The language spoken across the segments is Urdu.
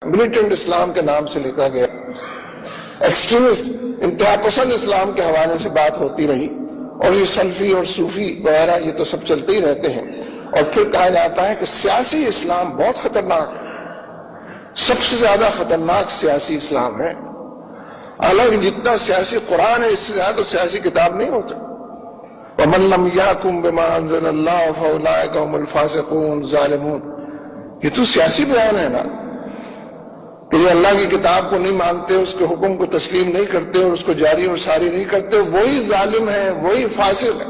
ملیٹنٹ اسلام کے نام سے لکھا گیا، ایکسٹریمسٹ انتہا پسند اسلام کے حوالے سے بات ہوتی رہی، اور یہ سلفی اور صوفی وغیرہ یہ تو سب چلتے ہی رہتے ہیں۔ اور پھر کہا جاتا ہے کہ سیاسی اسلام بہت خطرناک ہے، سب سے زیادہ خطرناک سیاسی اسلام ہے، حالانکہ جتنا سیاسی قرآن ہے اس سے زیادہ سیاسی کتاب نہیں ہوتا۔ وَمَن لَّمْ يَحْكُم بِمَا أَنزَلَ اللَّهُ فَأُولَٰئِكَ هُمُ الْفَاسِقُونَ ظالمون۔ یہ تو سیاسی بیان ہے نا، کہ جو اللہ کی کتاب کو نہیں مانتے، اس کے حکم کو تسلیم نہیں کرتے اور اس کو جاری اور ساری نہیں کرتے، وہی ظالم ہے، وہی فاسق ہے۔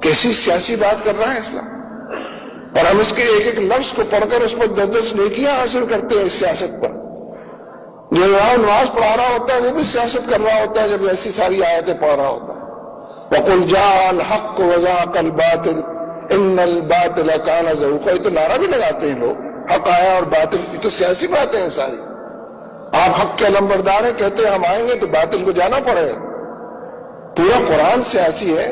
کیسی سیاسی بات کر رہا ہے اسلام؟ اور ہم اس کے ایک ایک لفظ کو پڑھ کر اس پر 10 نیکیاں حاصل کرتے ہیں اس سیاست پر۔ جو نماز پڑھا رہا ہوتا ہے وہ بھی سیاست کر رہا ہوتا ہے جب ایسی ساری آیتیں پڑھ رہا ہوتا ہے۔ وَقُلْ جَاءَ الْحَقُّ وَزَهَقَ الْبَاطِلُ إِنَّ الْبَاطِلَ كَانَ زَهُوقًا۔ یہ تو نعرہ بھی لگاتے ہیں لوگ، حق آیا اور باطل، یہ تو سیاسی باتیں ہیں ساری۔ آپ حق کے علمبردار ہیں، کہتے ہیں ہم آئیں گے تو باطل کو جانا پڑے گا۔ پورا قرآن سیاسی ہے،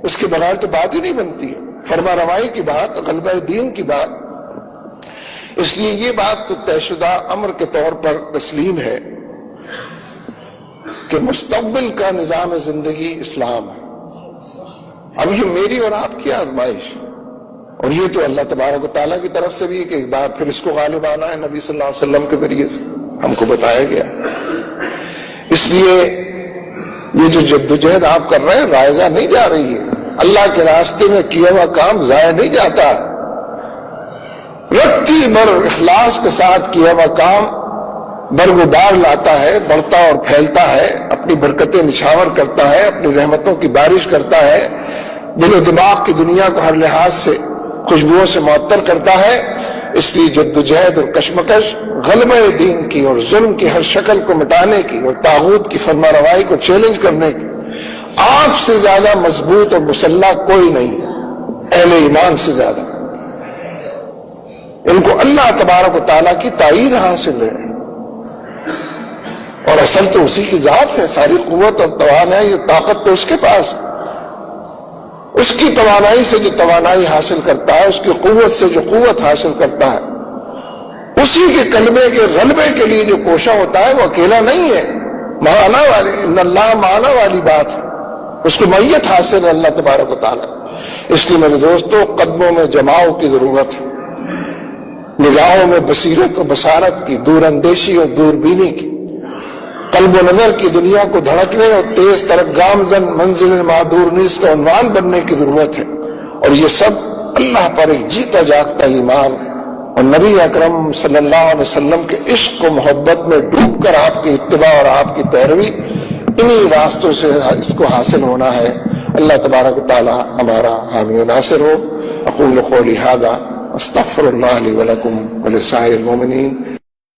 اس کے بغیر تو بات ہی نہیں بنتی ہے، فرما روائی کی بات، غلبہ دین کی بات۔ اس لیے یہ بات تو طے شدہ امر کے طور پر تسلیم ہے کہ مستقبل کا نظام زندگی اسلام ہے۔ اب یہ میری اور آپ کی آزمائش، اور یہ تو اللہ تبارک و تعالیٰ کی طرف سے بھی ہے کہ ایک بار پھر اس کو غالب آنا ہے، نبی صلی اللہ علیہ وسلم کے ذریعے سے ہم کو بتایا گیا ہے۔ اس لیے یہ جو جدوجہد آپ کر رہے ہیں رائے گاہ نہیں جا رہی ہے، اللہ کے راستے میں کیا ہوا کام ضائع نہیں جاتا، رتی بر اخلاص کے ساتھ کیا ہوا کام برگ و بار لاتا ہے، بڑھتا اور پھیلتا ہے، اپنی برکتیں نچھاور کرتا ہے، اپنی رحمتوں کی بارش کرتا ہے، دل و دماغ کی دنیا کو ہر لحاظ سے خوشبوؤں سے معطر کرتا ہے۔ اس لیے جدوجہد اور کشمکش غلبہ دین کی اور ظلم کی ہر شکل کو مٹانے کی اور طاغوت کی فرما روائی کو چیلنج کرنے کی آپ سے زیادہ مضبوط اور مسلح کوئی نہیں، اہل ایمان سے زیادہ۔ ان کو اللہ تبارک و تعالیٰ کی تائید حاصل ہے، اور اصل تو اسی کی ذات ہے، ساری قوت اور توانائی اور طاقت تو اس کے پاس ہے۔ اس کی توانائی سے جو توانائی حاصل کرتا ہے، اس کی قوت سے جو قوت حاصل کرتا ہے، اسی کے کلمے کے غلبے کے لیے جو کوشاں ہوتا ہے وہ اکیلا نہیں ہے، معانا والی، ان اللہ معانا والی بات ہے، اس کو معیت حاصل ہے اللہ تبارک و تعالیٰ۔ اس لیے میرے دوستو، قدموں میں جماؤ کی ضرورت ہے، نگاہوں میں بصیرت و بصارت کی، دور اندیشی اور دوربینی کی، قلب و نظر کی دنیا کو دھڑکنے اور تیز ترک گامزن منزل معدور نیز کا عنوان بننے کی ضرورت ہے۔ اور یہ سب اللہ پر ایک جیتا جاگتا ایمان اور نبی اکرم صلی اللہ علیہ وسلم کے عشق و محبت میں ڈوب کر آپ کی اتباع اور آپ کی پیروی، انہی راستوں سے اس کو حاصل ہونا ہے۔ اللہ تبارک و تعالی ہمارا حامی و ناصر ہو۔ اقول قولی ھذا استغفر اللہ لی ولکم ولسائر المؤمنین۔